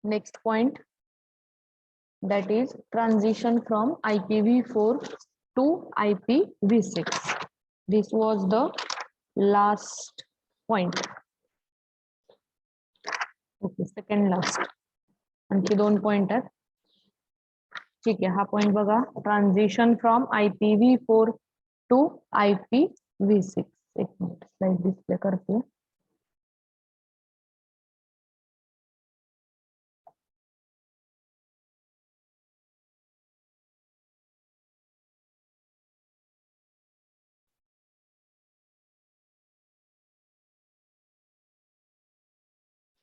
Next point, that is transition from IPv4 to IPv6. This was the last point. Okay, second last. आणखी 2 point आहेत. ठीक आहे, हा point बघा. Transition from IPv4 to IPv6. एक minute, slide display करते.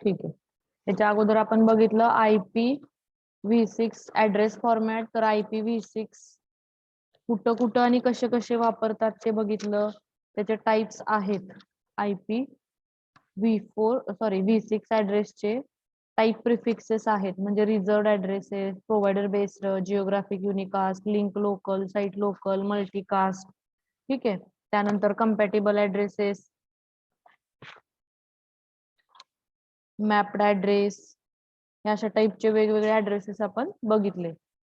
ठीक आहे, त्याच्या अगोदर आपण बघितलं IPv6 ऍड्रेस फॉर्मॅट. तर IPv6 कुठं कुठं आणि कसे कसे वापरतात ते बघितलं. त्याचे टाइप्स आहेत. V6 ऍड्रेसचे टाइप प्रिफिक्सेस आहेत, म्हणजे reserved addresses, provider based, geographic unicast, link local, site local, multicast. ठीक आहे, त्यानंतर कम्पॅटेबल ऍड्रेसेस, मॅप्ड ऍड्रेस, या अशा टाइपचे वेगवेगळे ऍड्रेसेस आपण बघितले.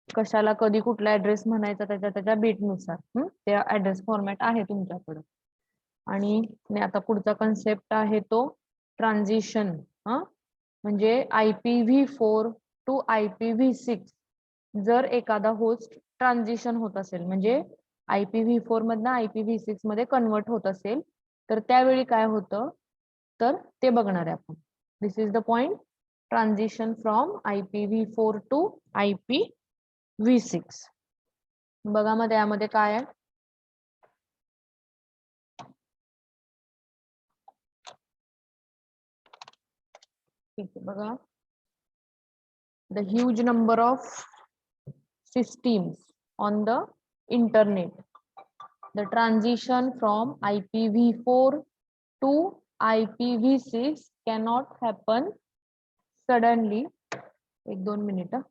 कशाला कधी कुठला ऍड्रेस म्हणायचा त्याच्या बीटनुसार ते ऍड्रेस फॉर्मॅट आहे तुमच्याकडे. आणि आता पुढचा कन्सेप्ट आहे तो ट्रान्झिशन. म्हणजे IPv4 टू IPv6 जर एखादा होस्ट ट्रान्झिशन होत असेल, म्हणजे IPv4 मधनं IPv6 मध्ये कन्वर्ट होत असेल, तर त्यावेळी काय होतं तर ते बघणार आहे आपण. This is the point, transition from IPv4 to IPv6. बघा मग त्यामध्ये काय आहे. ठीक आहे, बघा. The huge number of systems on the internet. The transition from IPv4 to IPv6 cannot happen suddenly. 1-2 minute.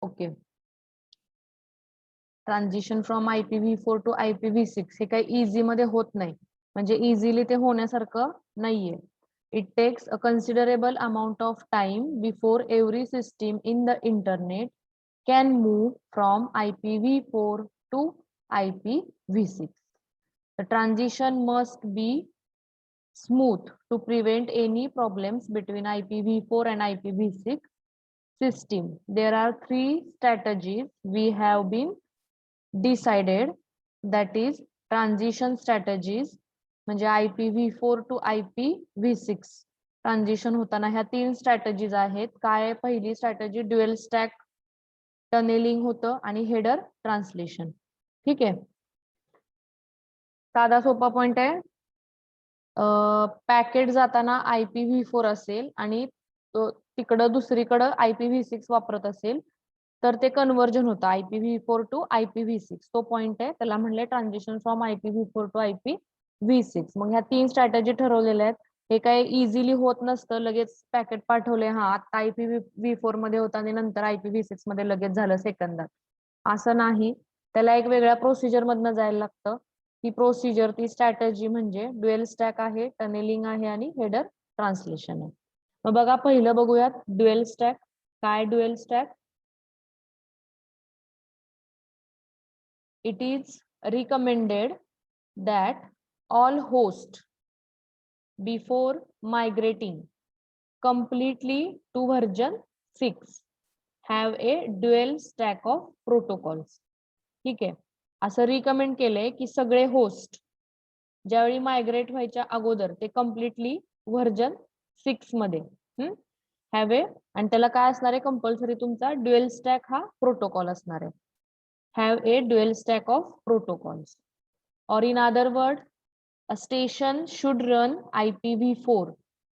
Okay, transition from IPv4 to IPv6 हे काही इझी मध्ये होत नाही, म्हणजे इझिली ते होण्यासारखं नाहीये. It takes a considerable amount of time before every system in the internet can move from IPv4 to IPv6. The transition must be smooth to prevent any problems between IPv4 and IPv6 system. There are 3 strategies we have been decided, that is transition strategies. म्हणजे IPv4 to IPv6 transition होताना ह्या 3 strategies आहेत. काय पहिली strategy dual stack tunnelling होतं आणि header translation. ठीक आहे, साधा सोपा पॉइंट आहे. पॅकेट जाताना IPv4 असेल आणि तिकडं दुसरीकडं IPv6 वापरत असेल तर ते कन्वर्जन होतं IPv4 टू IPv6. तो पॉइंट आहे, त्याला म्हणले transition from IPv4 to IPv6. मग ह्या 3 स्ट्रॅटेजी ठरवलेल्या आहेत. हे काय इझिली होत नसतं. लगेच पॅकेट पाठवले, हा आता IPv4 मध्ये होता आणि नंतर IPv6 मध्ये लगेच झालं सेकंदात, असं नाही. त्याला एक वेगळ्या प्रोसिजर मधनं जायला लागतं. ती प्रोसिजर, ती स्ट्रॅटेजी म्हणजे ड्युअल स्टॅक आहे, टनेलिंग आहे आणि हेडर ट्रान्सलेशन आहे. मग बघा, पहिलं बघूयात ड्युअल स्टॅक. काय dual stack? It is recommended that all hosts before migrating completely to version 6 have a dual stack of protocols. ठीक आहे, असं रिकमेंड केलंय की सगळे होस्ट ज्यावेळी मायग्रेट व्हायच्या अगोदर ते कम्प्लिटली व्हर्जन 6 मध्ये हॅव ए, आणि त्याला काय असणार आहे, कंपल्सरी तुमचा ड्युअल स्टॅक हा प्रोटोकॉल असणार आहे. have a dual stack of protocols, or in other words, a station should run IPv4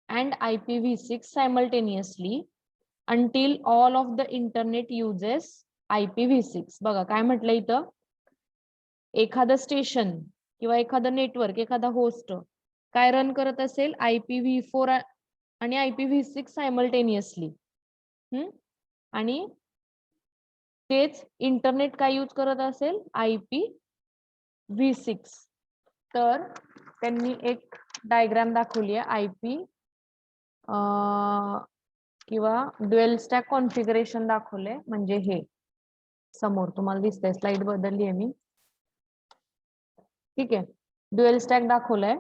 and IPv6 simultaneously until all of the internet uses IPv6. बघा काय म्हटलं इथं, एखादं स्टेशन किंवा एखादं नेटवर्क, एखादा होस्ट काय रन करत असेल, IPv4 आणि IPv6 सायमल्टेनियसली. आणि तेच इंटरनेट काय यूज करत असेल, IPv6. तर त्यांनी एक डायग्राम दाखवली आहे आयपी किंवा ड्युअल स्टॅक कॉन्फिगरेशन दाखवले, म्हणजे हे समोर तुम्हाला दिसतंय, स्लाइड बदलली आहे मी. ठीक आहे, ड्युअल स्टॅक दाखवलंय.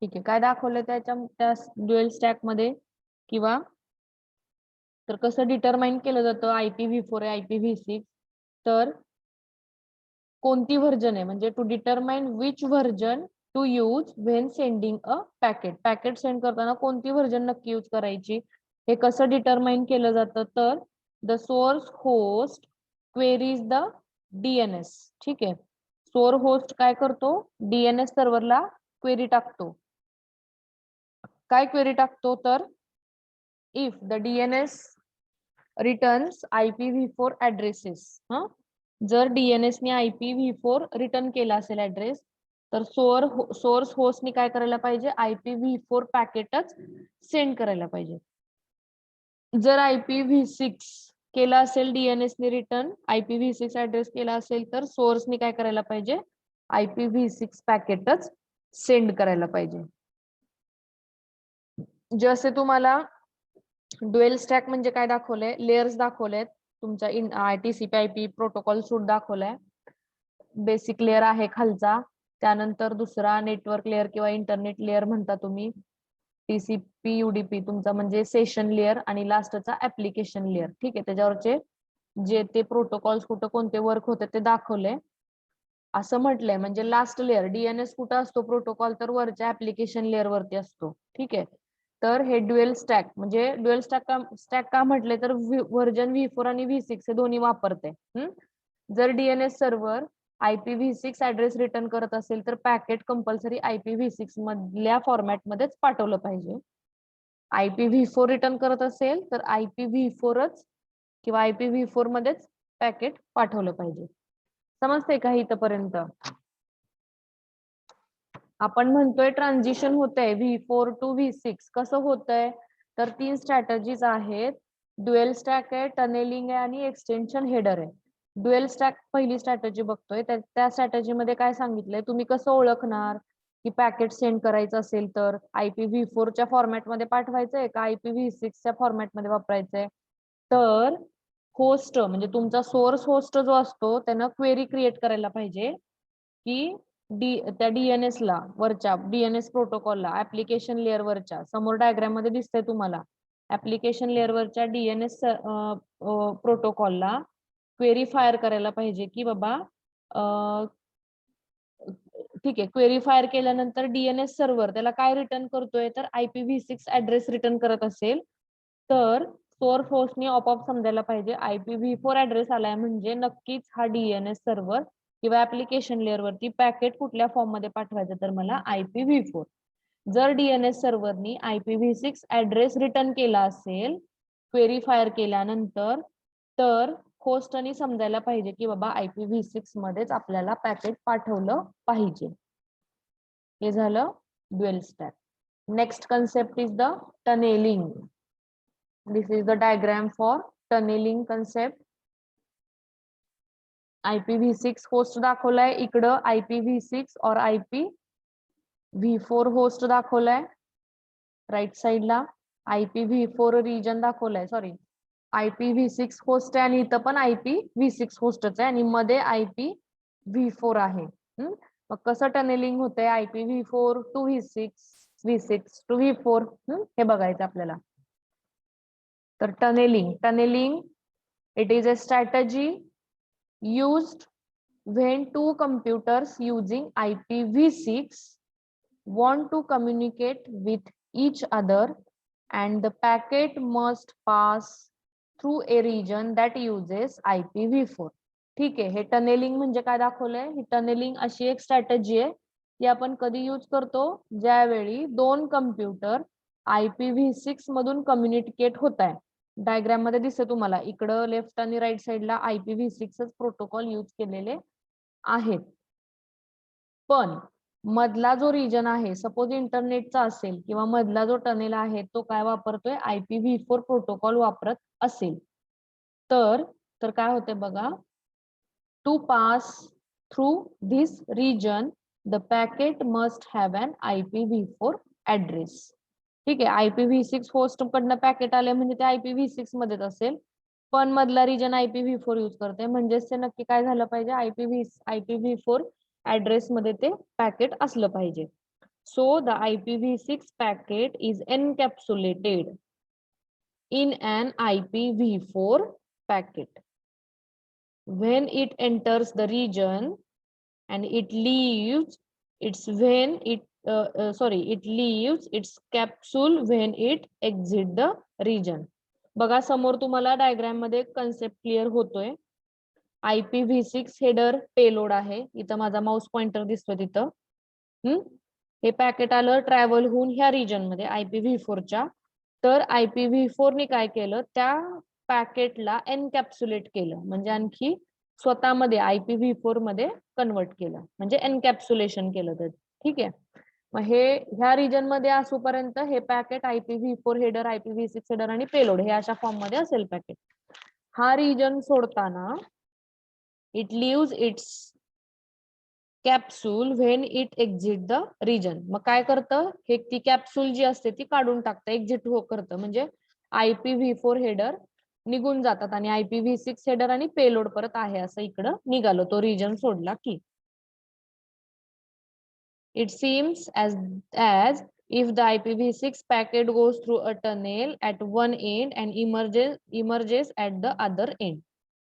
ठीक आहे, काय दाखवलंय त्या ड्युअल स्टॅक मध्ये, किंवा तर कसं डिटरमाइन केलं जातं IPv4 आहे IPv6, तर कोणती व्हर्जन आहे, म्हणजे to determine which version to use when sending a packet. Packet send करताना कोणती व्हर्जन नक्की यूज करायची, हे कसं डिटरमाइन केलं जातं, तर the source host queries the DNS. ठीक आहे, सोर्स होस्ट काय करतो, DNS सर्व्हरला क्वेरी टाकतो. काय क्वेरी टाकतो, तर if the DNS returns IPv4 ऍड्रेसेस. जर DNS ने IPv4 रिटर्न केला असेल ऍड्रेस, तर सोर्स होस्टने काय करायला पाहिजे, IPv4 पॅकेटच सेंड करायला पाहिजे. जर IPv6 केला असेल, DNS ने रिटर्न IPv6 ऍड्रेस केला असेल, तर सोर्सने काय करायला पाहिजे, IPv6 पॅकेटच सेंड करायला पाहिजे. जसे तुम्हाला ड्युअल स्टॅक म्हणजे काय दाखवलंय, लेयर्स दाखवलेत. तुमचा TCP/IP प्रोटोकॉल सूट दाखवलाय. बेसिक लेयर आहे खालचा, त्यानंतर दुसरा नेटवर्क लेयर किंवा इंटरनेट लेयर म्हणता तुम्ही, TCP UDP तुमचा म्हणजे सेशन लेयर, आणि लास्टचा ऍप्लिकेशन लेयर. ठीक आहे, त्याच्यावरचे जे ते प्रोटोकॉल्स कुठं कोणते वर्क होते ते दाखवले. असं म्हटलंय, म्हणजे लास्ट लेयर DNS कुठं असतो प्रोटोकॉल, तर वरच्या ऍप्लिकेशन लेयर वरती असतो. ठीक आहे, तर हे ड्युअल स्टॅक, म्हणजे ड्युअल स्टॅक का म्हटले, तर व्हर्जन V4 आणि V6 हे दोन्ही वापरते. जर DNS server IPv6 address return करत असेल, तर पॅकेट कंपल्सरी IPv6 मधल्या फॉर्मॅटमध्येच पाठवलं पाहिजे. IPv4 रिटर्न करत असेल, तर IPv4च किंवा IPv4 मध्येच पॅकेट पाठवलं पाहिजे. समजते का इथपर्यंत? आपण म्हणतोय ट्रान्झिशन होतंय V4 to V6. कसं होतंय, तर 3 स्ट्रॅटेजीज आहेत. ड्युअल स्टॅक आहे, टनेलिंग आहे, आणि एक्सटेन्शन हेडर आहे. ड्युअल स्टॅक पहिली स्ट्रॅटेजी बघतोय, त्या स्ट्रॅटेजी मध्ये काय सांगितलंय, तुम्ही कसं ओळखणार की पॅकेट सेंड करायचं असेल तर IPv4 च्या फॉर्मॅटमध्ये पाठवायचंय का IPv6 च्या फॉर्मॅटमध्ये वापरायचंय. तर होस्ट म्हणजे तुमचा सोर्स होस्ट जो असतो, त्यानं क्वेरी क्रिएट करायला पाहिजे की त्या DNS ला, वरच्या DNS प्रोटोकॉलला, ऍप्लिकेशन लेअर वरच्या, समोर डायग्राम मध्ये दिसतंय तुम्हाला, ऍप्लिकेशन लेअर वरच्या DNS प्रोटोकॉलला क्वेरी फायर करायला पाहिजे की बाबा, ठीक आहे, क्वेरी फायर केल्यानंतर DNS सर्व्हर त्याला काय रिटर्न करतोय, तर IPv6 ऍड्रेस रिटर्न करत असेल, तर सोर्स होस्टने ऑपऑप समजायला पाहिजे IPv4 ऍड्रेस आलाय, म्हणजे नक्कीच हा DNS सर्व्हर किंवा ऍप्लिकेशन लेअर वरती पॅकेट कुठल्या फॉर्म मध्ये पाठवायचं, तर मला IPv4. जर DNS सर्व्हरनी IPv6 ऍड्रेस रिटर्न केला असेल क्वेरी फायर केल्यानंतर, तर होस्टनी समजायला पाहिजे की बाबा IPv6 मध्येच आपल्याला पॅकेट पाठवलं पाहिजे. हे झालं dual stack. Next concept is the tunnelling. This is the diagram for tunneling concept. IPv6 host दाखवलाय इकडं, IPv6 और IPv4 होस्ट दाखवलाय राईट साइडला. IPv4 रिजन दाखवलाय, सॉरी IPv6 होस्ट आहे, आणि इथं पण IPv6 होस्टच आहे, आणि मध्ये IPv4 आहे. मग कसं टनेलिंग होतंय IPv4 to V6, V6 to V4, हे बघायचं आपल्याला. तर tunnelling it is a strategy used when two computers using IPv6 want to communicate with each other, and the packet must pass through a region that uses IPv4. ठीक आहे, हे tunnelling म्हणजे काय दाखवलंय, ही टनेलिंग अशी एक स्ट्रॅटेजी आहे ती आपण कधी यूज करतो, ज्यावेळी दोन कम्प्युटर IPv6 मधून कम्युनिकेट होत आहे. डायग्राम मध्ये दिसते तुम्हाला, इकडं लेफ्ट आणि राईट साईडला IPv6 प्रोटोकॉल यूज केलेले आहेत. पण मधला जो रिजन आहे, सपोज इंटरनेटचा असेल किंवा मधला जो टनेल आहे तो काय वापरतोय, IPv4 प्रोटोकॉल वापरत असेल तर काय होते बघा, to pass through this region the packet must have an IPv4 address. ठीक आहे, IPv6 होस्ट कडनं पॅकेट आले म्हणजे ते IPv6 मध्येच असेल, पण मधला रिजन IPv4 यूज करते, म्हणजेच ते नक्की काय झालं पाहिजे, IPv4 ऍड्रेस मध्ये ते पॅकेट असलं पाहिजे. So the IPv6 packet is encapsulated in an IPv4 packet. When it enters the region and it leaves it leaves its capsule when it exit the region. बघा समोर तुम्हाला डायग्राम मध्ये concept clear होतोय. IPv6 header payload आहे, इथं माझा mouse pointer दिसतोय तिथं. हे पॅकेट आलं ट्रॅव्हल होऊन ह्या रिजन मध्ये IPv4 च्या, तर IPv4 ने काय केलं, त्या पॅकेटला एनकॅप्सुलेट केलं, म्हणजे आणखी स्वतःमध्ये IPv4 मध्ये कन्वर्ट केलं, म्हणजे एनकॅप्सुलेशन केलं तर. ठीक आहे, मग हे ह्या रिजन मध्ये असूपर्यंत हे packet IPv4 header, IPv6 header आणि पेलोड हे अशा फॉर्म मध्ये असेल पॅकेट. हा रिजन सोडताना it leaves its capsule when it exit the region. मग काय करतं, हे ती कॅप्सूल जी असते ती काढून टाकतं, एक्झिट करतं, म्हणजे IPv4 हेडर निघून जातात आणि IPv6 हेडर आणि पेलोड परत आहे असं इकडं निघालो, तो रिजन सोडला की. It seems as if the IPv6 packet goes through a tunnel at one end and emerges at the other end.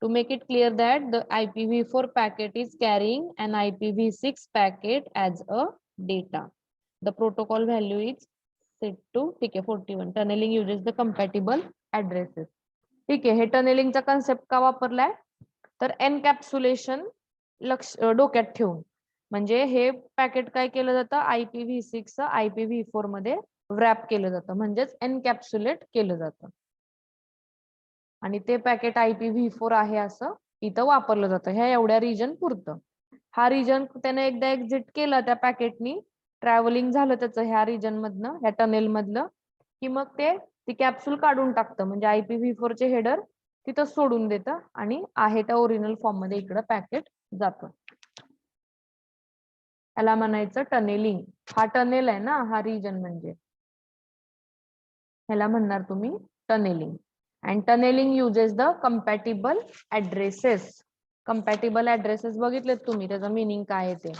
To make it clear that the IPv4 packet is carrying an IPv6 packet as a data. The protocol value is set to 41. Tunneling uses the compatible addresses. ठीक आहे, हे टनेलिंगचा concept का वापरलाय, तर encapsulation डोक्यात ठेवून. म्हणजे हे पॅकेट काय केलं जातं, IPv6 IPv4 मध्ये व्रॅप केलं जातं, म्हणजेच एनकॅप्सुलेट केलं जातं, आणि ते पॅकेट IPv4 आहे असं इथं वापरलं जातं ह्या एवढ्या रिजन पुरतं. हा रिजन त्याने एकदा एक्झिट केला, त्या पॅकेटनी ट्रॅव्हलिंग झालं त्याचं ह्या रिजन मधनं, ह्या टनेल मधलं, की मग ते ती कॅप्सूल काढून टाकतं, म्हणजे IPv4 चे हेडर तिथं सोडून देतं आणि आहे त्या ओरिजिनल फॉर्म मध्ये इकडं पॅकेट जातं. याला म्हणायचं टनेलिंग. हा टनेल आहे ना, हा रिजन म्हणजे ह्याला म्हणणार तुम्ही tunnelling. And tunnelling uses the compatible addresses. Compatible addresses बघितलेत तुम्ही, त्याचं मिनिंग काय आहे ते.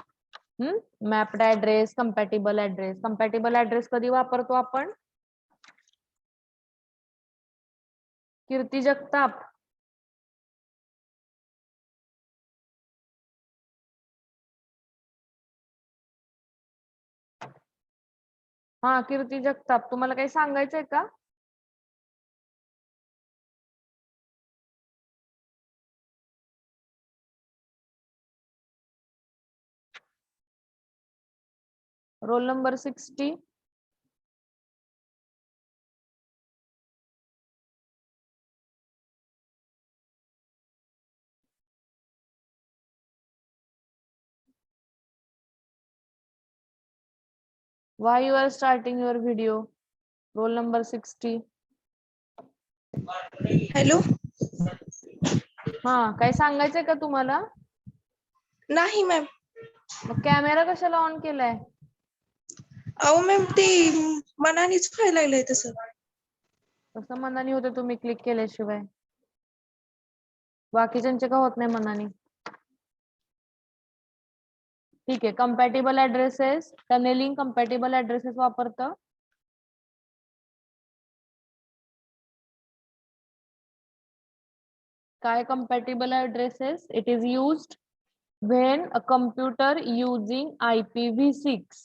Mapped address, compatible address. Compatible address कधी वापरतो आपण, कीर्ती जगताप. हा कीर्ती जगताप, तुम्हाला काही सांगायचंय का? Roll number 60. Why you are starting your video? Roll number 60. Hello. हा, काय सांगायचंय का तुम्हाला? नाही मॅम. मग कॅमेरा कशाला ऑन केलाय? अहो मॅम ते मनानेच व्हायला लागलंय तसं. कसं मनाने होते तुम्ही क्लिक केल्याशिवाय? बाकीच्यांचे का होत नाही मनाने? ठीक आहे, कंपॅटिबल ऍड्रेसेस, टनेलिंग कंपॅटिबल ऍड्रेसेस वापरतं. काय compatible addresses? It is used when a computer using IPv6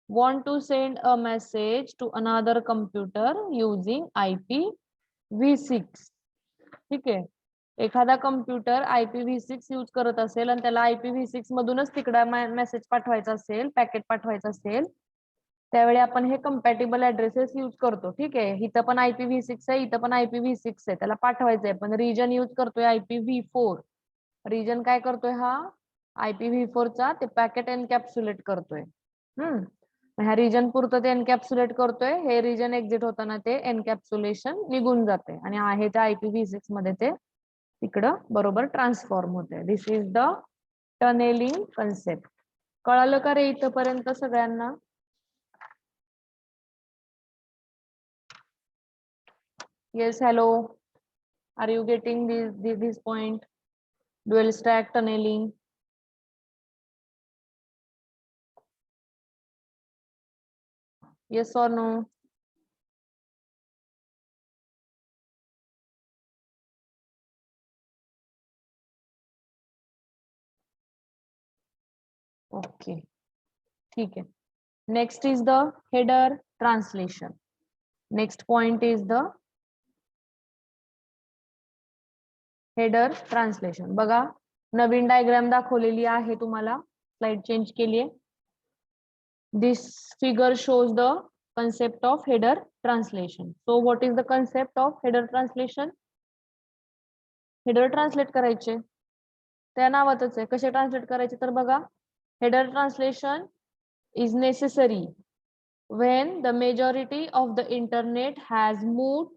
want to send a message to another computer using IPv6. ठीक आहे, एखादा कम्प्युटर IPv6 यूज करत असेल आणि त्याला IPv6 मधूनच तिकडे मेसेज पाठवायचा असेल, पॅकेट पाठवायचं असेल, त्यावेळी आपण हे कम्पॅटेबल ऍड्रेसेस यूज करतो. ठीक आहे, इथं पण IPv6 आहे, इथं पण IPv6 आहे, त्याला पाठवायचंय, पण रिजन यूज करतोय IPv4. रिजन काय करतोय हा IPv4 चा ते पॅकेट एनकॅप्सुलेट करतोय. ह्या रिजन पुरतं ते एनकॅप्सुलेट करतोय, हे रिजन एक्झिट होताना ते एनकॅप्सुलेशन निघून जाते आणि आहे त्या IPv6 मध्ये ते तिकडं बरोबर ट्रान्सफॉर्म होते. This is the tunneling concept. कळालं का रे इथपर्यंत सगळ्यांना? Yes, hello, are you getting this point? Dual stack tunneling. Yes or no? Okay, ठीक है. Next is the header translation. Next point is the header translation. बघा, नवीन diagram दाखवलेली आहे तुम्हाला. स्लाइड चेंज केली आहे. This figure shows the concept of header translation. So what is the concept of header translation? Header translate करायचे, त्या नावातच आहे. कसे ट्रान्सलेट करायचे तर बघा, header translation is necessary when the majority of the internet has moved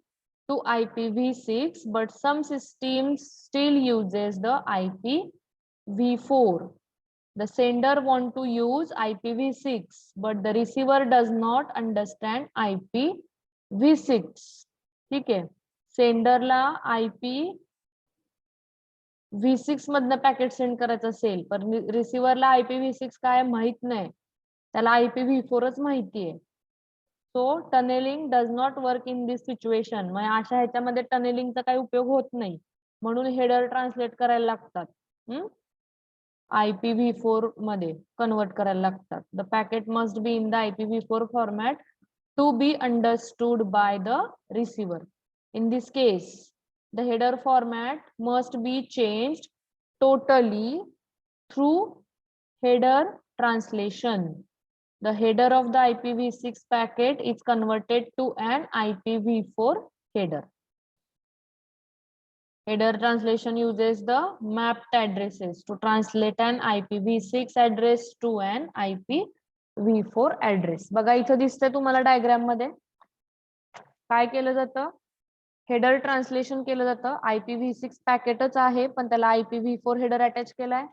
to IPv6 but some systems still uses the IPv4. The sender want to use IPv6 but the receiver does not understand IPv6. ठीक आहे, सेंडरला IPv6 मधनं packet send करायचं असेल पण रिसिव्हरला IPv6 काय माहित नाही, त्याला IPv4च माहिती आहे. So tunnelling does not work in this situation. म्हणजे अशा ह्याच्यामध्ये टनेलिंगचा काही उपयोग होत नाही, म्हणून हेडर ट्रान्सलेट करायला लागतात. IPv4 मध्ये कन्वर्ट करायला लागतात. The packet must be in the IPv4 format to be understood by the receiver. In this case the header format must be changed totally through header translation. The header of the IPv6 packet is converted to an IPv4 header. Header translation uses the mapped addresses to translate an IPv6 address to an IPv4 address. बघा इथं दिसतंय तुम्हाला diagram मध्ये काय केलं जातं, header translation केलं जातं. IPv6 पॅकेटच आहे पण त्याला IPv4 हेडर अटॅच केलाय.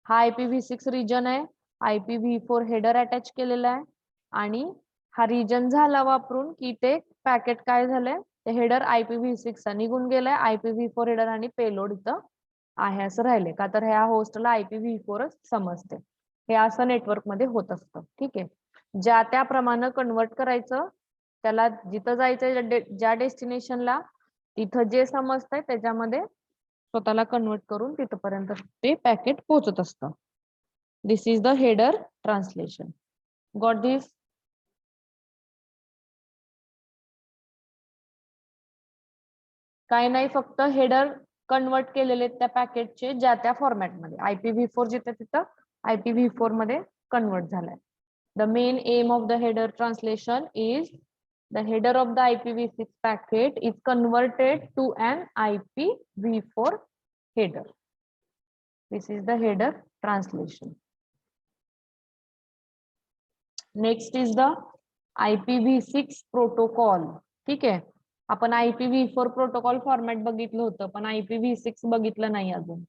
हा IPv6 रिजन आहे, IPv4 हेडर अटॅच केलेला आहे आणि हा रिजन झाला वापरून की ते पॅकेट काय झालंय, ते हेडर IPv6 चा निघून गेलाय. IPv4 हेडर आणि पेलोड इथं आहे असं राहिले का, तर ह्या होस्टला IPv4च समजते. हे असं नेटवर्क मध्ये होत असतं. ठीक आहे, ज्या त्याप्रमाणे कन्वर्ट करायचं, त्याला जिथं जायचंय ज्या डेस्टिनेशनला तिथं जे समजतंय त्याच्यामध्ये स्वतःला कन्वर्ट करून तिथपर्यंत ते पॅकेट पोहोचत असतं. This is the header translation. Got this? काय नाही, फक्त हेडर कन्वर्ट केलेले त्या पॅकेटचे ज्या त्या फॉर्मॅटमध्ये. IPv4 जिथे तिथं IPv4 मध्ये कन्वर्ट झालाय. The main aim of the header translation is the header of the IPv6 packet is converted to an IPv4 header. This is the header translation. Next is the IPv6 protocol. ठीक आहे, आपण IPv4 protocol format बघितलं होतं पण IPv6 बघितलं नाही अजून.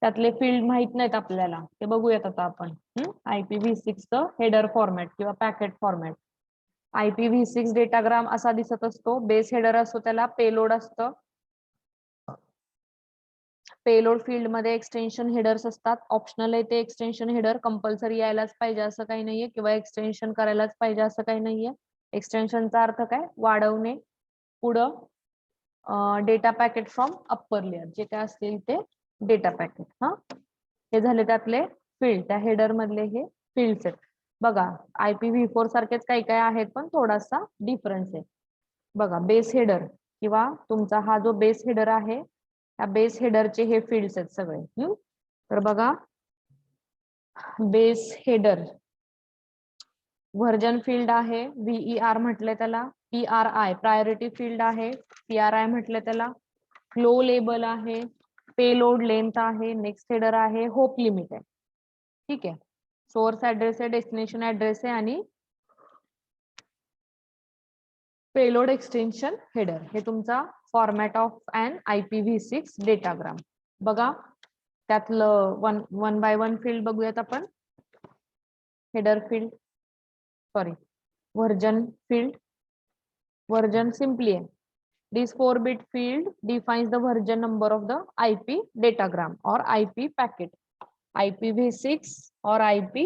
त्यातले फील्ड माहित नाहीत आपल्याला, ते बघूयात आता आपण. IPv6 चं हेडर फॉर्मॅट किंवा पॅकेट फॉर्मॅट. IPv6 डेटाग्राम असा दिसत असतो. बेस हेडर असतो, त्याला पेलोड असतं. पेलोड फील्ड मध्ये एक्सटेन्शन हेडर्स असतात. ऑप्शनल आहे ते एक्सटेन्शन हेडर, कंपल्सरी यायलाच पाहिजे असं काही नाहीये किंवा एक्सटेन्शन करायलाच पाहिजे असं काही नाहीये. एक्सटेन्शनचा अर्थ काय, वाढवणे. पुढं data packet from upper layer, जे काय असतील ते डेटा पॅकेट. हे झाले त्यातले फील्ड, त्या हेडर मधले हे फील्ड्स आहेत. बघा IPv4 सारखेच काही काही आहेत पण थोडासा डिफरन्स आहे. बघा बेस हेडर किंवा तुमचा हा जो बेस हेडर आहे, ह्या बेस हेडरचे हे फील्ड्स आहेत सगळे. तर बघा, बेस हेडर व्हर्जन फील्ड आहे, VER म्हटलंय त्याला. PRI प्रायोरिटी फील्ड आहे, PRI म्हटलंय त्याला. फ्लो लेबल आहे, पेलोड लेंथ आहे, नेक्स्ट हेडर आहे, होप लिमिट आहे. ठीक आहे. सोर्स ऍड्रेस आहे, डेस्टिनेशन ऍड्रेस आहे आणि पेलोड एक्सटेन्शन हेडर. हे तुमचा format of an IPv6 datagram. बघा त्यातलं वन बाय वन फील्ड बघूयात आपण. Header field, sorry version field. Version simply है. This 4-bit field defines the version number of the IP datagram or IP packet. IPv6 और IP.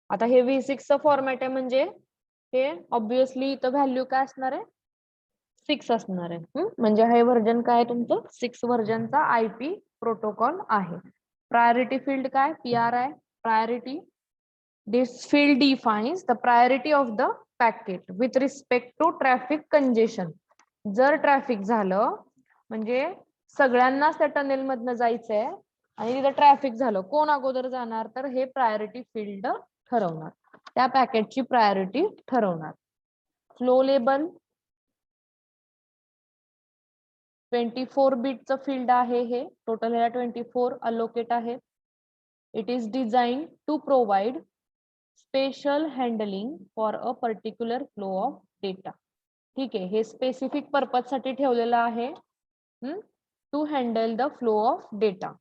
आता हे V6 चा format आहे म्हणजे हे ऑब्विसली इथं व्हॅल्यू काय असणार आहे, 6 असणार आहे. म्हणजे हे व्हर्जन काय आहे तुमचं, 6 व्हर्जनचा IP प्रोटोकॉल आहे. प्रायोरिटी फील्ड काय, PRI priority. This field defines the priority of the packet with respect to traffic congestion. जर ट्रॅफिक झालं म्हणजे सगळ्यांनाच त्या टनेल मधनं जायचंय आणि तिथं ट्रॅफिक झालं, कोण अगोदर जाणार, तर हे प्रायोरिटी फील्ड ठरवणार, त्या पॅकेटची प्रायोरिटी ठरवणार. फ्लो लेबल 24 बिटचं फील्ड आहे हे. टोटल ह्याला 24 अलोकेट आहे. It is design to provide special handling for a particular flow of data. ठीक आहे, हे स्पेसिफिक पर्पज साठी ठेवलेलं आहे, to handle the flow of data.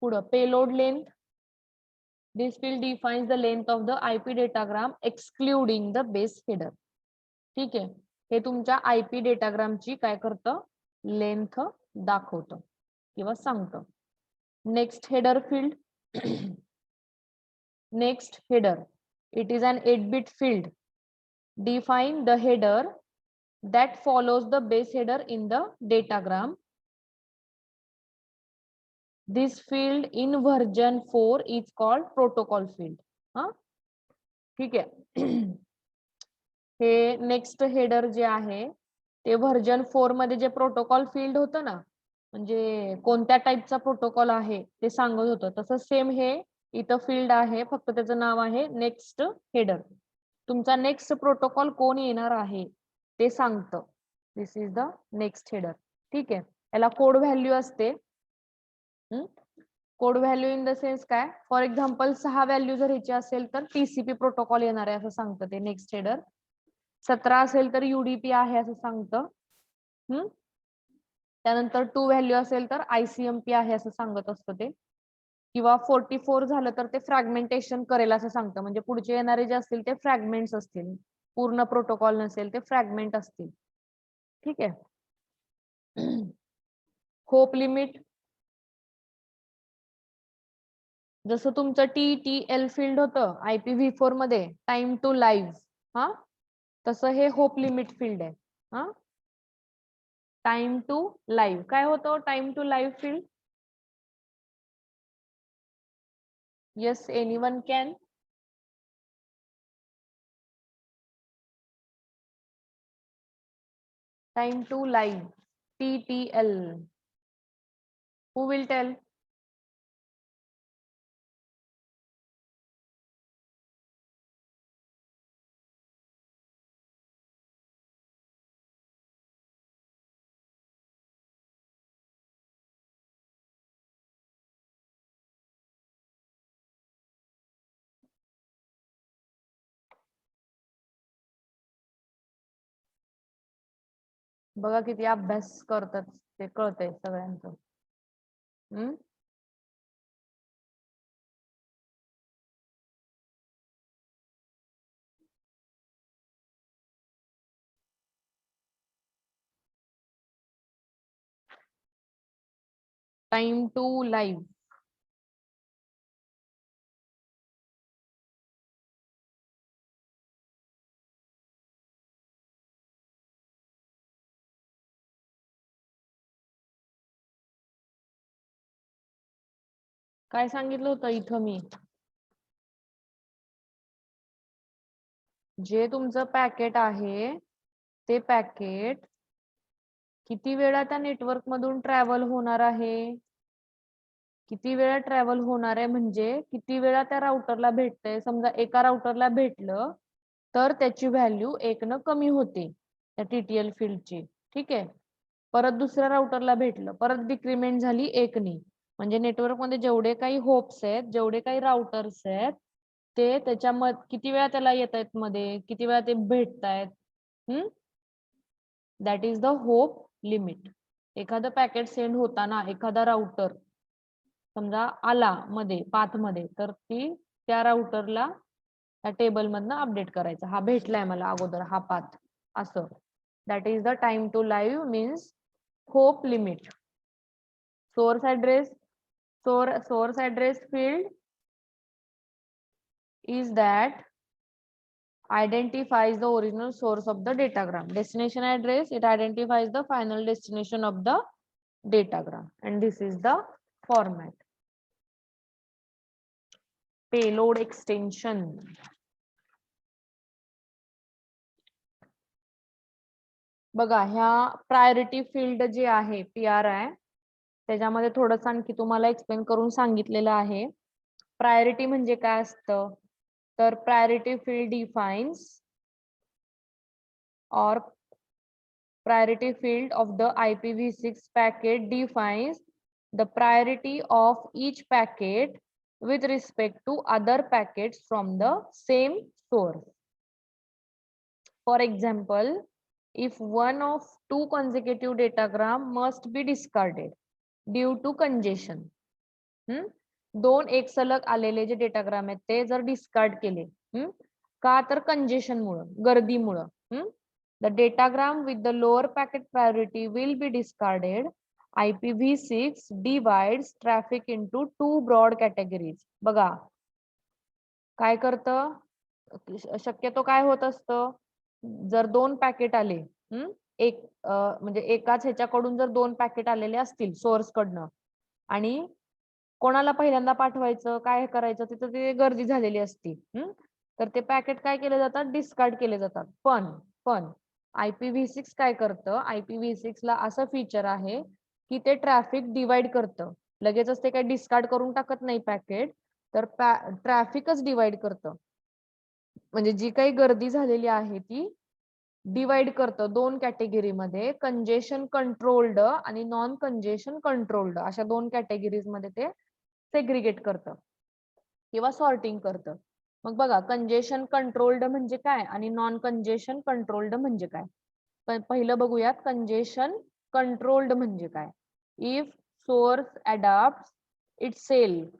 पुढं payload length. This field defines the length of the IP datagram excluding the base header. ठीक आहे, हे तुमच्या IP डेटाग्रामची काय करतं, लेंथ दाखवतं किंवा सांगतं. Next header field. Next header, it is an 8-bit field. Define the header that follows the base header in the datagram. This field in version 4 is called protocol field. ठीक आहे. हे next header जे आहे ते version 4 मध्ये जे protocol field होतं ना, म्हणजे कोणत्या टाईपचा प्रोटोकॉल आहे ते सांगत होतं, तसं सेम हे इथं फील्ड आहे, फक्त त्याचं नाव आहे नेक्स्ट हेडर. तुमचा नेक्स्ट प्रोटोकॉल कोण येणार आहे ते सांगतं. दिस इज द नेक्स्ट हेडर. ठीक आहे, याला कोड व्हॅल्यू असते. Code value in the sense काय, फॉर एक्झाम्पल 6 व्हॅल्यू जर ह्याची असेल तर TCP प्रोटोकॉल येणार आहे असं सांगतं ते नेक्स्ट हेडर. 17 असेल तर UDP आहे असं सांगतं. त्यानंतर 2 व्हॅल्यू असेल तर ICMP आहे असं सांगत असतं ते. किंवा 44 झालं तर ते फ्रॅगमेंटेशन करेल असं सांगतं, म्हणजे पुढचे येणारे जे असतील ते फ्रॅगमेंट्स असतील, पूर्ण प्रोटोकॉल नसेल ते फ्रॅगमेंट असतील. ठीक आहे. Hope limit. जसं तुमचं TTL फील्ड होतं IPv4 मध्ये, टाइम टू लाईव्ह, तसं हे होप लिमिट फील्ड आहे. टाइम टू लाईव्ह काय होतं, time to live field. Yes, anyone can. Time to live, TTL. Who will tell? बघा किती अभ्यास करतात ते कळतंय सगळ्यांचं. Time to live. काय सांगितलं होतं इथं मी, जे तुमचं पॅकेट आहे ते पॅकेट किती वेळा त्या नेटवर्क मधून ट्रॅव्हल होणार आहे, किती वेळा ट्रॅव्हल होणार आहे म्हणजे किती वेळा त्या राउटरला भेटतंय. समजा एका राउटरला भेटलं तर त्याची व्हॅल्यू 1 न कमी होते त्या टीटीएल फील्डची. ठीक आहे. परत दुसऱ्या राउटरला भेटलं, परत डिक्रीमेंट झाली 1 नी. म्हणजे नेटवर्क मध्ये जेवढे काही होप्स आहेत, जेवढे काही राउटर्स आहेत, ते त्याच्यामध्ये किती वेळा त्याला येत आहेत मध्ये, किती वेळा ते भेटतायत. That is the hop limit. एखादं पॅकेट सेंड होताना एखादा राउटर समजा आला मध्ये पाथ मध्ये, तर ती त्या राउटरला त्या टेबल मधनं अपडेट करायचा. हा भेटलाय मला अगोदर हा पाथ असं. That is the time to live means hop limit. Source address field is that identifies the original source of the datagram. Destination address, it identifies the final destination of the datagram, and this is the format. Payload extension. बघा ह्या priority field जे आहे PRI, त्याच्यामध्ये थोडंसं आणखी तुम्हाला explain करून सांगितलेलं आहे. प्रायोरिटी म्हणजे काय असतं, तर priority field defines or priority field of the IPv6 packet defines the priority of each packet with respect to other packets from the same source. For example, if one of two consecutive datagram must be discarded due to congestion, दोन एक सलग आलेले जे datagram आहेत ते जर discard केले, का तर कंजेशन मुळे, गर्दीमुळे, the datagram with the lower packet priority will be discarded. IPv6 divides traffic into two broad categories. बघा काय करतं, शक्यतो काय होत असतं, जर दोन पॅकेट आले, एक म्हणजे एकाच ह्याच्याकडून जर दोन पॅकेट आलेले असतील सोर्स कडनं, आणि कोणाला पहिल्यांदा पाठवायचं, काय करायचं, तिथं ते गर्दी झालेली असती, तर ते पॅकेट काय केले जातात, डिस्कार्ड केले जातात. पण IPv6 काय करतं, IPv6 ला असं फीचर आहे की ते ट्रॅफिक डिवाइड करतं. लगेचच ते काही डिस्कार्ड करून टाकत नाही पॅकेट, तर ट्रॅफिकच डिवाइड करतं. म्हणजे जी काही गर्दी झालेली आहे ती डिवाइड करतं दोन कॅटेगरीमध्ये, कंजेशन कंट्रोल्ड आणि नॉन कंजेशन कंट्रोल्ड, अशा दोन कॅटेगरीज मध्ये ते सेग्रिगेट करतं किंवा सॉर्टिंग करतं. मग बघा कंजेशन कंट्रोल्ड म्हणजे काय आणि नॉन कंजेशन कंट्रोल्ड म्हणजे काय. पहिलं बघूयात कंजेशन कंट्रोल्ड म्हणजे काय. If source adapts itself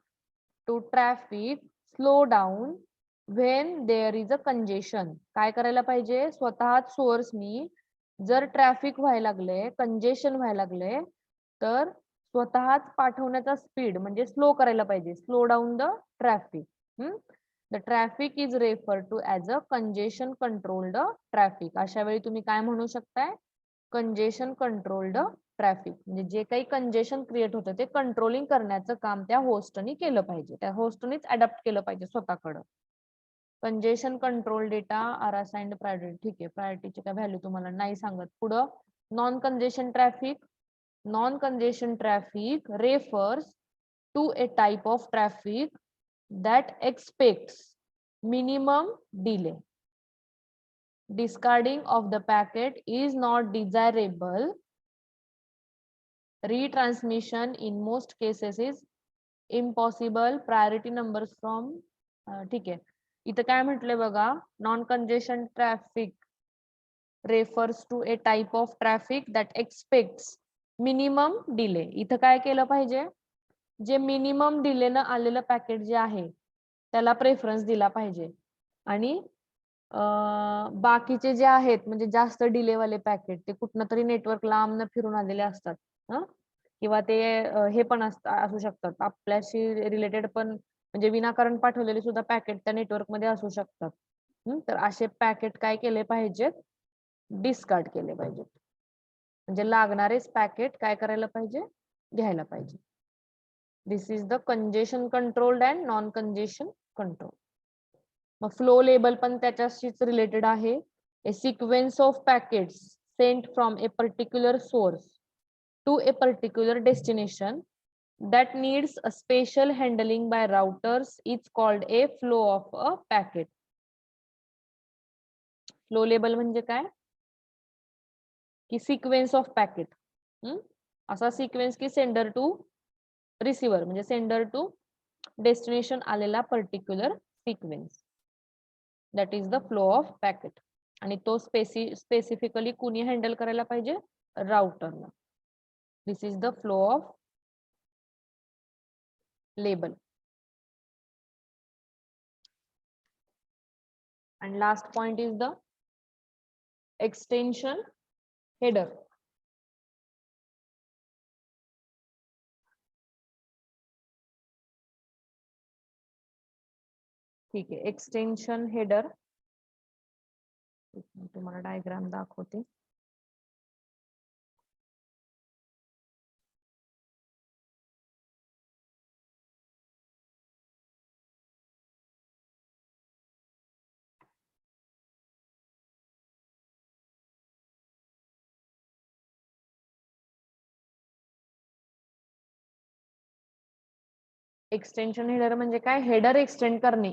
to traffic slow down when there is a congestion. काय करायला पाहिजे, स्वतःच सोर्सनी जर ट्रॅफिक व्हायला लागले, कंजेशन व्हायला लागले, तर स्वतःच पाठवण्याचा स्पीड म्हणजे स्लो करायला पाहिजे, slow down the traffic. The traffic is refer to as a congestion controlled traffic. अशा वेळी तुम्ही काय म्हणू शकताय, कंजेशन कंट्रोल्ड ट्रॅफिक. म्हणजे जे काही कंजेशन क्रिएट होतं ते कंट्रोलिंग करण्याचं काम त्या होस्टनी केलं पाहिजे, त्या होस्टनीच अडॅप्ट केलं पाहिजे स्वतःकडं. Congestion control data are assigned priority. ठीक आहे, प्रायोरिटीची काय व्हॅल्यू तुम्हाला नाही सांगत. पुढं non congestion traffic. Non congestion traffic refers to a type of traffic that expects minimum delay. Discarding of the packet is not desirable. Retransmission in most cases is impossible. Priority numbers from ठीक आहे, इथं काय म्हटलंय बघा, non congestion traffic refers to a type of traffic that expects minimum delay. इथं काय केलं पाहिजे, जे मिनिमम डिले न आलेलं पॅकेट जे आहे त्याला प्रेफरन्स दिला पाहिजे, आणि बाकीचे जे आहेत म्हणजे जास्त डिले वाले पॅकेट ते कुठनं तरी नेटवर्क लांब फिरून आलेले असतात, किंवा ते हे पण असू शकतात, आपल्याशी रिलेटेड पण, म्हणजे विनाकारण पाठवलेले सुद्धा पॅकेट त्या नेटवर्क मध्ये असू शकतात. तर असे पॅकेट काय केले पाहिजेत, डिस्कार्ड केले पाहिजेत. म्हणजे लागणारेच पॅकेट काय करायला पाहिजे, घ्यायला पाहिजे. This is the congestion controlled and non congestion control. मग फ्लो लेबल पण त्याच्याशीच रिलेटेड आहे. A sequence of packets sent from a particular source to a particular destination that needs a special handling by routers is called a flow of a packet. Flow label म्हणजे काय की sequence of packet असा sequence की sender to receiver म्हणजे sender to destination आलेला particular sequence that is the flow of packet आणि तो specifically कुणी हँडल करायला पाहिजे राउटरला this is the flow of label and last point is the extension header. ठीक आहे एक्सटेन्शन हेडर तुम्हाला डायग्राम दाखवते एक्सटेन्शन हेडर म्हणजे काय हेडर एक्सटेंड करणे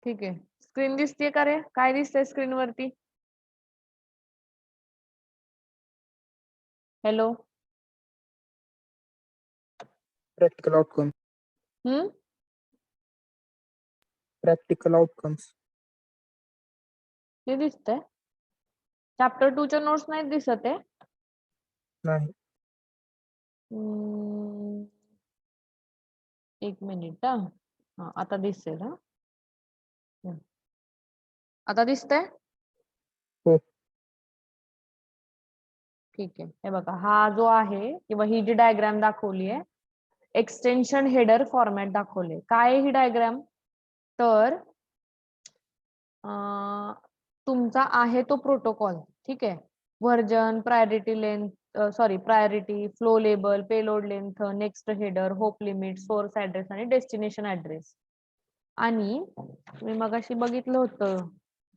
ठीक आहे स्क्रीन दिसते का रे काय दिसतंय स्क्रीन वरती hello Practical outcomes. Practical outcomes. ते दिसतंय चॅप्टर 2 च्या नोट्स नाही दिसत आहे नाही. एक मिनिट हा आता दिसेल हा आता दिसतंय हो. ठीक आहे हे बघा हा जो आहे किंवा ही जी डायग्राम दाखवली आहे एक्सटेन्शन हेडर फॉर्मॅट दाखवले काय आहे ही डायग्राम तर तुमचा आहे तो प्रोटोकॉल ठीक आहे version priority length sorry priority flow label payload length next header hope limit source address आणि डेस्टिनेशन ऍड्रेस आणि मी मगाशी बघितलं होतं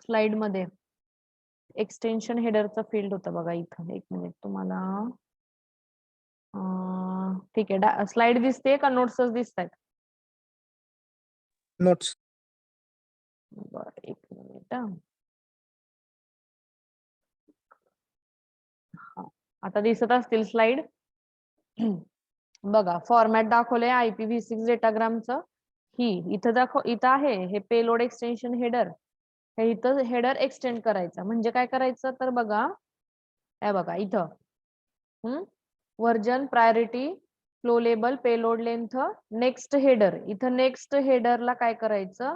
स्लाइड मध्ये एक्सटेन्शन हेडरचं फील्ड होतं बघा इथं एक मिनिट तुम्हाला ठीक आहे स्लाइड दिसते का नोट्सच दिसत आहेत Notes. बरं एक मिनिट आता दिसत असतील स्लाइड बघा फॉर्मॅट दाखवलंय IPv6 डेटाग्रामचं ही इथं आहे हे पेलोड एक्सटेन्शन हेडर हे इथं हेडर एक्सटेंड करायचं म्हणजे काय करायचं तर बघा हे बघा इथं version priority flow label payload length next header इथं नेक्स्ट हेडरला काय करायचं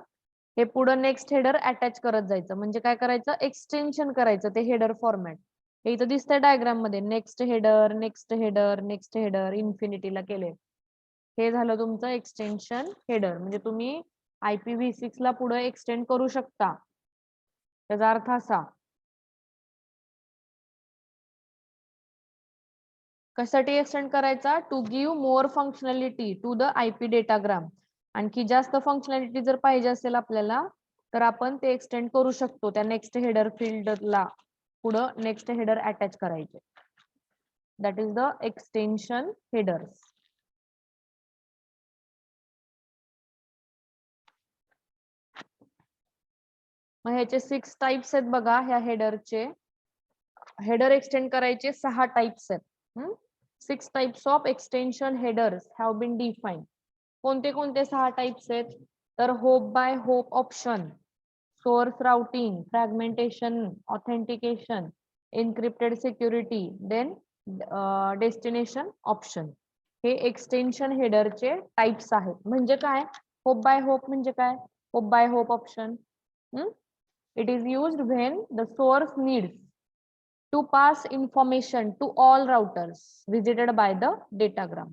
हे पुढे नेक्स्ट हेडर अटॅच करत जायचं म्हणजे काय करायचं एक्सटेन्शन करायचं ते हेडर फॉर्मॅट हे इथं दिसतंय डायग्राम मध्ये next header next header next header इन्फिनिटीला केले हे झालं तुमचं एक्सटेन्शन हेडर म्हणजे तुम्ही IPv6 ला पुढे एक्सटेंड करू शकता त्याचा अर्थ असा कशासाठी एक्सटेंड करायचा to give more functionality to the IP datagram आणखी जास्त फंक्शनॅलिटी जर पाहिजे असेल आपल्याला तर आपण ते एक्सटेंड करू शकतो त्या नेक्स्ट हेडर फील्डला पुढं नेक्स्ट हेडर अटॅच करायचे that is the extension headers मग ह्याचे 6 टाइप्स आहेत बघा ह्या हेडरचे हेडर एक्सटेंड करायचे 6 टाइप्स आहेत 6 types of extension headers have been defined. कोणते कोणते 6 टाइप्स आहेत? तर hop by hop option, source routing, fragmentation, authentication, encrypted security, then destination option. हे एक्सटेन्शन हेडरचे टाइप्स आहेत. म्हणजे काय? होप बाय होप म्हणजे काय? Hop by hop option, it is used when the source needs to pass information to all routers visited by the datagram.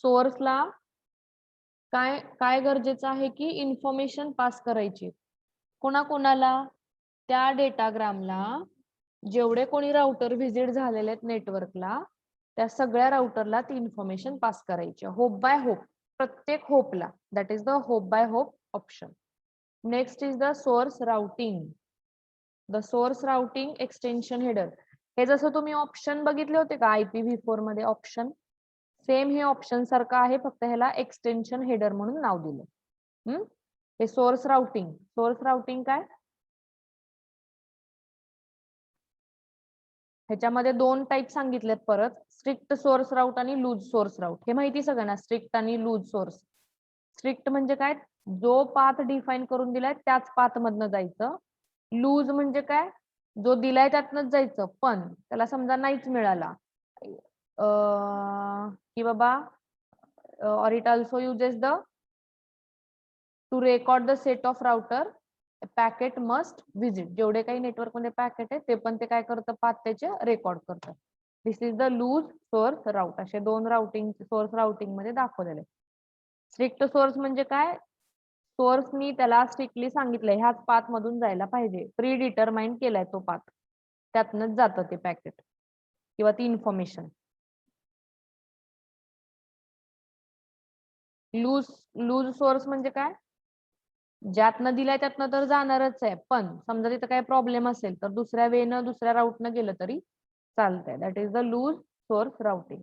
सोर्सला काय काय गरजेचं आहे की इन्फॉर्मेशन पास करायची. कोणाकोणाला? त्या डेटाग्रामला जेवढे कोणी राउटर व्हिजिट झालेले आहेत नेटवर्कला, त्या सगळ्या राउटरला ती इन्फॉर्मेशन पास करायची. होप बाय होप, प्रत्येक होपला. That is the hop by hop option. Next is the source routing. The source routing extension header. हे जसं तुम्ही ऑप्शन बघितले होते का IPv4 मध्ये ऑप्शन, सेम हे ऑप्शन सारखं आहे, फक्त ह्याला एक्सटेन्शन हेडर म्हणून नाव दिलं. हे सोर्स राउटिंग. सोर्स राउटिंग काय? ह्याच्यामध्ये 2 टाइप सांगितलेत परत, स्ट्रिक्ट सोर्स राउट आणि लूज सोर्स राउट. हे माहिती सगळ्यांना, स्ट्रिक्ट आणि लूज सोर्स. स्ट्रिक्ट म्हणजे काय? जो पाथ डिफाईन करून दिलाय त्याच पाथ मधनं जायचं. लूज म्हणजे काय? जो दिलाय त्यातनच जायचं, पण त्याला समजा नाहीच मिळाला की बाबा, or it also uses the to record the set of router packet must visit. जेवढे काही नेटवर्क मध्ये पॅकेट आहे ते पण ते काय करतं? पाथ त्याचे रेकॉर्ड करतं. दिस इज द लूज सोर्स राउट. असे 2 राउटिंग सोर्स राउटिंग मध्ये दाखवलेले. स्ट्रिक्ट सोर्स म्हणजे काय? सोर्सनी त्याला स्ट्रिक्टली सांगितलंय ह्याच पाथ मधून जायला पाहिजे, प्री डिटरमाइन केलाय तो पाथ, त्यातनच जातं ते पॅकेट किंवा ती इन्फॉर्मेशन. लूज सोर्स म्हणजे काय? ज्यातनं दिलाय त्यातनं तर जाणारच आहे, पण समजा तिथं काही प्रॉब्लेम असेल तर दुसऱ्या वेनं दुसऱ्या राऊटनं गेलं तरी चालतंय. That is the loose source routing.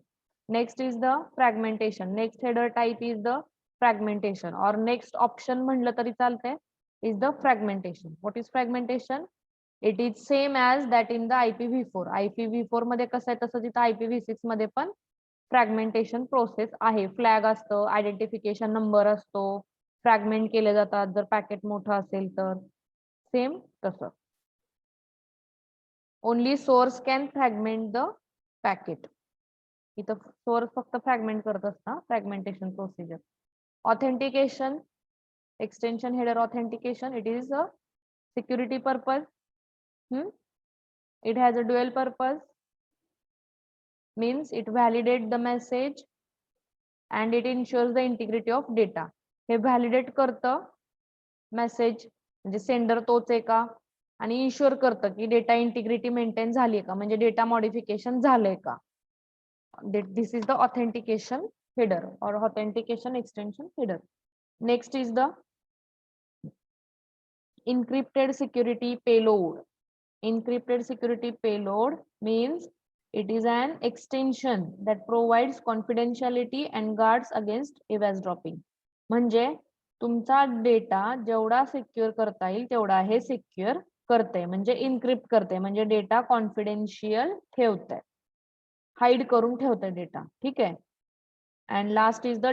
Next is the fragmentation. Next header type is the fragmentation, or next option म्हणलं तरी चालतंय, is the fragmentation. What is fragmentation? It is same as that in the IPv4. IPv4 मध्ये कसं आहे तसं तिथं IPv6 मध्ये पण फ्रॅगमेंटेशन प्रोसेस आहे. फ्लॅग असतं, आयडेंटिफिकेशन नंबर असतो, फ्रॅगमेंट केले जातात जर पॅकेट मोठं असेल तर. सेम तसं. Only source can fragment the packet. इथं सोर्स फक्त फ्रॅगमेंट करत असता, fragmentation procedure. Authentication, extension header authentication. It is a security purpose. It has a dual purpose, means it validates the message and it ensures the integrity of data. हे validate करतं message, म्हणजे sender तोच आहे का, आणि ensure करतं की data integrity maintain झाली का, म्हणजे डेटा मॉडिफिकेशन झालंय का. दिस इज द ऑथेंटिकेशन हेडर और authentication extension header. Next is the encrypted security payload. Encrypted security payload means it is an extension that provides confidentiality and guards against eavesdropping. म्हणजे तुमचा data जेवढा secure करता येईल तेवढा हे सिक्युअर करते, म्हणजे इनक्रिप्ट करते, म्हणजे डेटा कॉन्फिडेन्शियल ठेवते, हाईड करून ठेवते डेटा. ठीक आहे. And last is the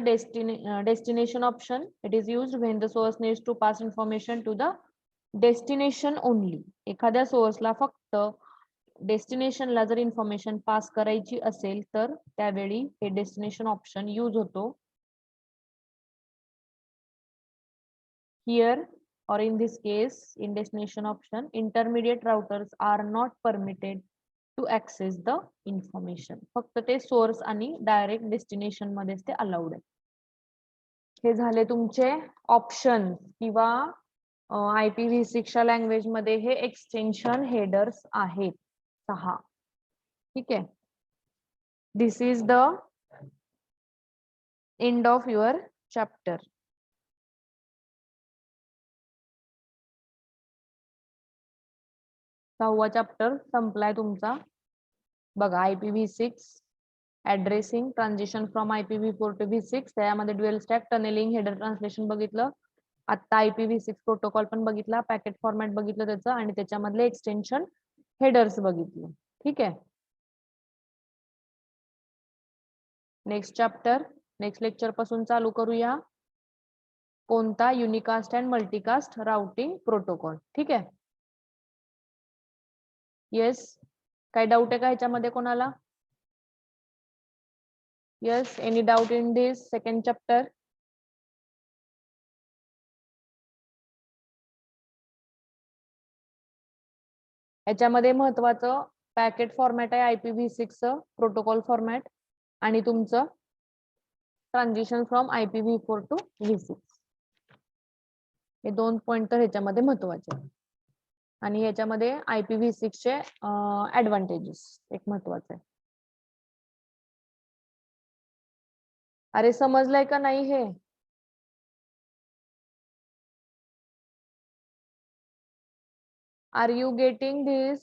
destination option. It is used when the source needs to pass information to the destination only. एखाद्या सोर्सला फक्त डेस्टिनेशनला जर इन्फॉर्मेशन पास करायची असेल तर त्यावेळी हे डेस्टिनेशन ऑप्शन यूज होतो. Here or in this case, in destination option, intermediate routers are not permitted to access the information. फक्त ते सोर्स आणि डायरेक्ट डेस्टिनेशन मध्येच ते अलाउड आहे. हे झाले तुमचे ऑप्शन किंवा IPv6 च्या लँग्वेज मध्ये हे एक्सटेन्शन हेडर्स आहेत 6. ठीक आहे. This is the end of your chapter. सहावा चॅप्टर संपलाय तुमचा. बघा IPv6 addressing, transition from IPv4 to V6, त्यामध्ये dual stack, tunnelling, header translation बघितलं. आता IPv6 प्रोटोकॉल पण बघितला, पॅकेट फॉर्मॅट बघितलं त्याचं, आणि त्याच्यामधले एक्सटेन्शन हेडर्स बघितले. ठीक आहे. नेक्स्ट चॅप्टर नेक्स्ट लेक्चर पासून चालू करूया. कोणता युनिकास्ट अँड मल्टीकास्ट राउटिंग प्रोटोकॉल. ठीक आहे. येस, काय डाऊट आहे का ह्याच्यामध्ये कोणाला? Yes, any doubt in this second chapter? याच्यामध्ये महत्वाचं पॅकेट फॉर्मॅट आहे IPv6 प्रोटोकॉल फॉर्मॅट आणि तुमचं transition from IPv4 to V6. हे 2 पॉइंट तर ह्याच्यामध्ये महत्वाचे आहेत. आणि ह्याच्यामध्ये IPv6 चे ऍडव्हान्टेजेस एक महत्वाचे आहे. अरे समजलंय का नाही हे? आर यू गेटिंग दिस?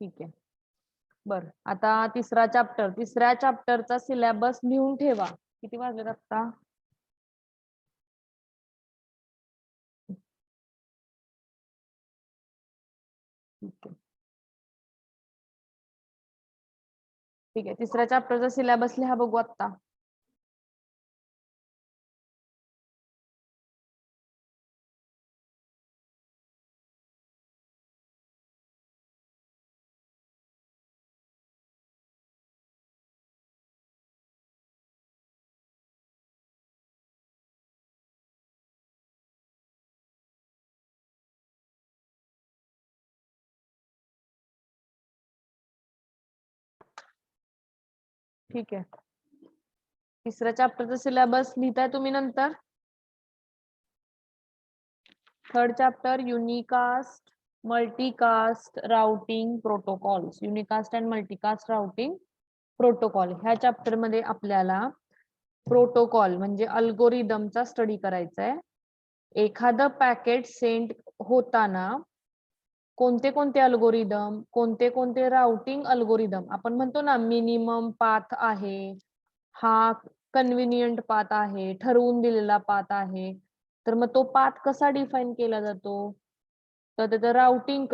ठीक आहे. बर, आता तिसऱ्या चॅप्टरचा सिलेबस लिहून ठेवा. किती वाजलेत आता? ठीक आहे, तिसऱ्या चॅप्टरचा सिलेबस लिहा बघू आता. ठीक आहे, तिसऱ्या चॅप्टरचा सिलेबस लिहिताय तुम्ही नंतर. Third chapter unicast multicast routing protocols. Unicast and multicast routing protocol ह्या चॅप्टर मध्ये आपल्याला प्रोटोकॉल म्हणजे अल्गोरिदमचा स्टडी करायचा आहे. एखादं पॅकेट सेंड होताना कोणते कोणते अल्गोरिदम, कोणते कोणते राउटिंग अल्गोरिदम, आपण म्हणतो ना मिनिमम पाथ आहे, हा कन्व्हिनियंट पाथ आहे, ठरवून दिलेला पाथ आहे. तर मग तो पाथ कसा डिफाईन केला जातो? तर त्याचं राउटिंग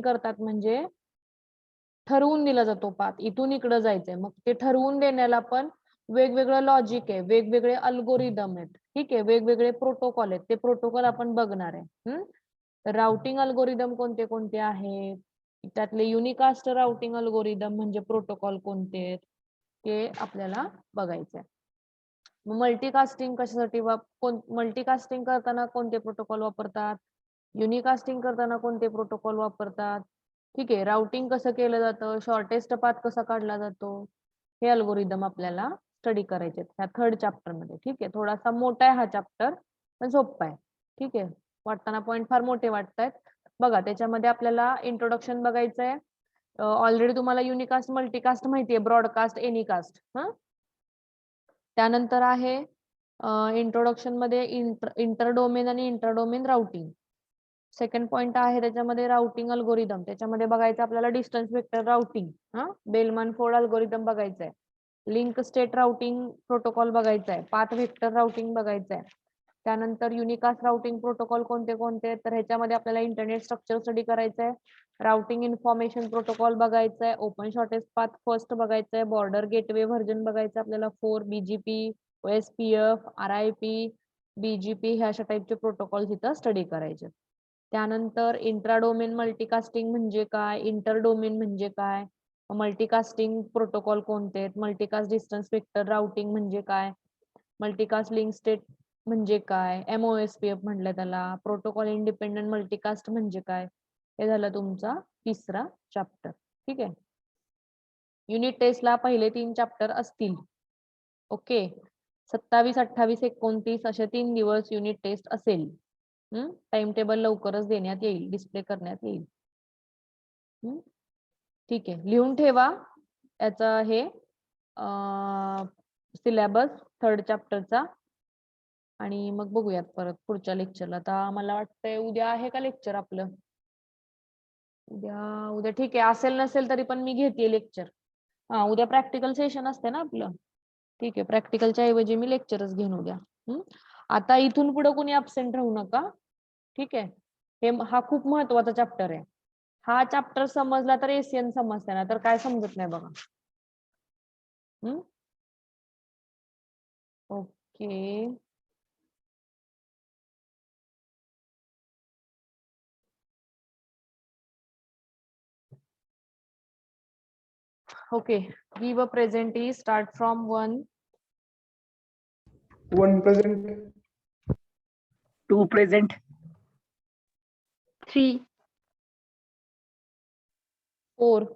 करतात म्हणजे ठरवून दिला जातो पाथ, इथून इकडे जायचंय. मग ते ठरवून देण्याला पण वेगवेगळं लॉजिक आहे, वेगवेगळे अल्गोरिदम आहेत. ठीक आहे, वेगवेगळे प्रोटोकॉल आहेत. ते प्रोटोकॉल आपण बघणार आहे. राउटिंग अल्गोरिदम कोणते कोणते आहेत, त्यातले युनिकास्ट राउटिंग अल्गोरिदम म्हणजे प्रोटोकॉल कोणते आहेत ते आपल्याला बघायचं आहे. मल्टीकास्टिंग कशासाठी मल्टीकास्टिंग करताना कोणते प्रोटोकॉल वापरतात, युनिकास्टिंग करताना कोणते प्रोटोकॉल वापरतात. ठीक आहे, राउटिंग कसं केलं जातं, शॉर्टेस्ट पाथ कसा काढला जातो, हे अल्गोरिदम आपल्याला स्टडी करायचे ह्या थर्ड चॅप्टर मध्ये. ठीक आहे, थोडासा मोठा आहे हा चॅप्टर पण सोपा आहे. ठीक आहे, वाटताना पॉइंट फार मोठे वाटतायत. बघा, त्याच्यामध्ये आपल्याला इंट्रोडक्शन बघायचं आहे. ऑलरेडी तुम्हाला युनिकास्ट मल्टीकास्ट माहिती आहे, ब्रॉडकास्ट एनीकास्ट. त्यानंतर आहे इंट्रोडक्शन मध्ये इंटरडोमेन आणि इंटरडोमेन राउटिंग. सेकंड पॉइंट आहे त्याच्यामध्ये राउटिंग अल्गोरिदम. त्याच्यामध्ये बघायचं आपल्याला distance vector routing, Bellman Ford algorithm बघायचं आहे, लिंक स्टेट राउटिंग प्रोटोकॉल बघायचा आहे, पाथ वेक्टर राउटिंग बघायचं आहे. त्यानंतर युनिकास्ट राउटिंग प्रोटोकॉल कोणते कोणते, तर ह्याच्यामध्ये आपल्याला इंटरनेट स्ट्रक्चर स्टडी करायचं आहे, राउटिंग इन्फॉर्मेशन प्रोटोकॉल बघायचं आहे, ओपन शॉर्टेस्ट पाथ फर्स्ट बघायचं आहे, बॉर्डर गेटवे व्हर्जन बघायचं आपल्याला, 4 BGP, OSPF, RIP, BGP ह्या अशा टाईपचे प्रोटोकॉल इथं स्टडी करायचे. त्यानंतर इंट्राडोमेन मल्टीकास्टिंग म्हणजे काय, इंटरडोमेन म्हणजे काय, मल्टीकास्टिंग प्रोटोकॉल कोणते आहेत, मल्टीकास्ट डिस्टन्स वेक्टर राउटिंग म्हणजे काय, मल्टीकास्ट लिंक स्टेट म्हणजे काय, MOSPF म्हटलं त्याला, प्रोटोकॉल इंडिपेंडंट मल्टीकास्ट म्हणजे काय. हे झालं तुमचा तिसरा चॅप्टर. ठीक आहे, युनिट टेस्टला पहिले 3 चॅप्टर असतील. ओके, 27, 28, 29 असे 3 दिवस युनिट टेस्ट असेल. टाइम टेबल लवकरच देण्यात येईल, डिस्प्ले करण्यात येईल. ठीक आहे, लिहून ठेवा याचा हे सिलेबस थर्ड चॅप्टरचा. आणि मग बघूयात परत पुढच्या लेक्चरला. आता मला वाटतंय उद्या आहे का लेक्चर आपलं? उद्या ठीक आहे, असेल नसेल तरी पण मी घेते लेक्चर. उद्या प्रॅक्टिकल सेशन असते ना आपलं. ठीक आहे, प्रॅक्टिकलच्या ऐवजी मी लेक्चरच घेईन उद्या. आता इथून पुढे कोणी अब्सेंट राहू नका. ठीक आहे. हा खूप महत्वाचा चॅप्टर आहे. हा चॅप्टर समजला तर एसीएन समजते ना, तर काय समजत नाही बघा. Okay. Okay, give a present is start from 1, 1 present, 2 present, 3, 4,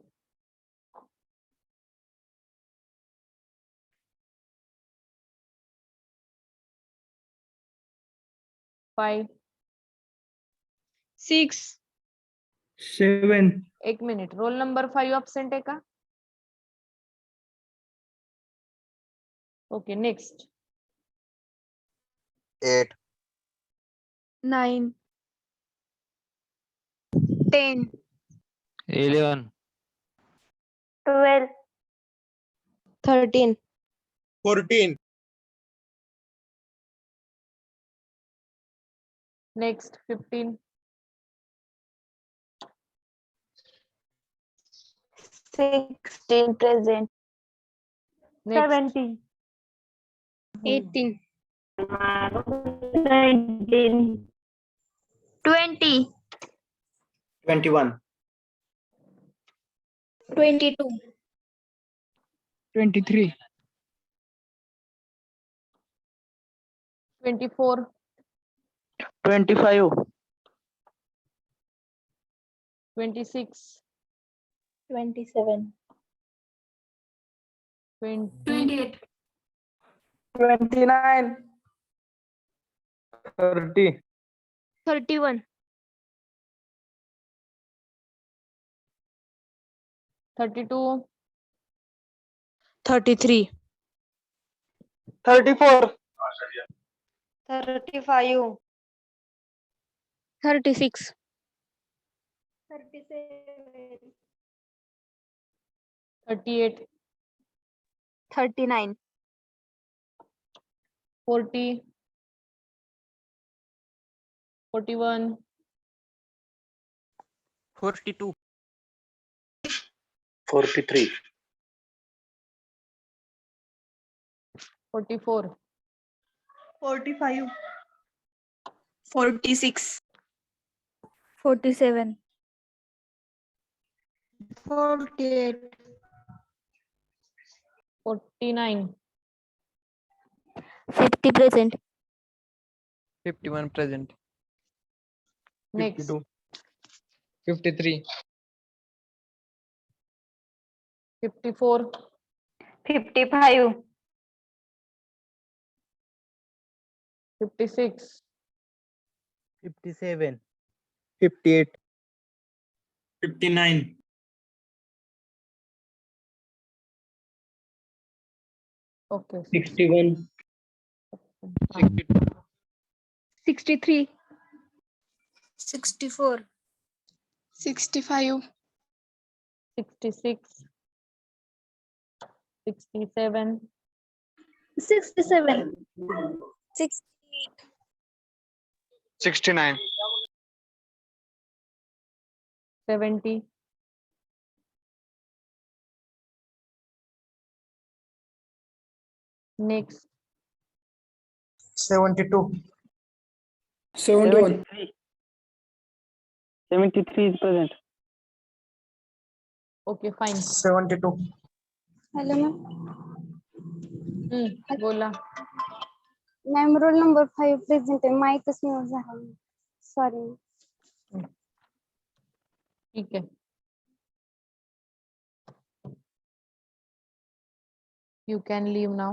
5. 6, 7, एक मिनिट, रोल नंबर 5 absent आहे का? Okay, next. 8, 9, 10, 11, 12, 13, 14, next 15, 16 present, next 17, 18, 19, 20, 21, 22, 23, 24, 25, 26, 27, 20, 28, 29, 30, 31, 32, 33, 34, 35, 36, 37, 38, 39, 40, 41, 42, 43, 44, 45, 46, 47, 48, 49, 50 present, 51 present, next 52, 53, 54, 55, 56, 57, 58, 59, okay, 61, 63, 64, 65, 66, 67, 67, 68, 69, 70, next 72, 71, 73 is present. okay, fine. 72, hello ma'am बोला. मॅम रोल नंबर 5 प्रेझेंट आहे, माहीतच नाही झालं. Sorry. ठीक आहे. You can leave now.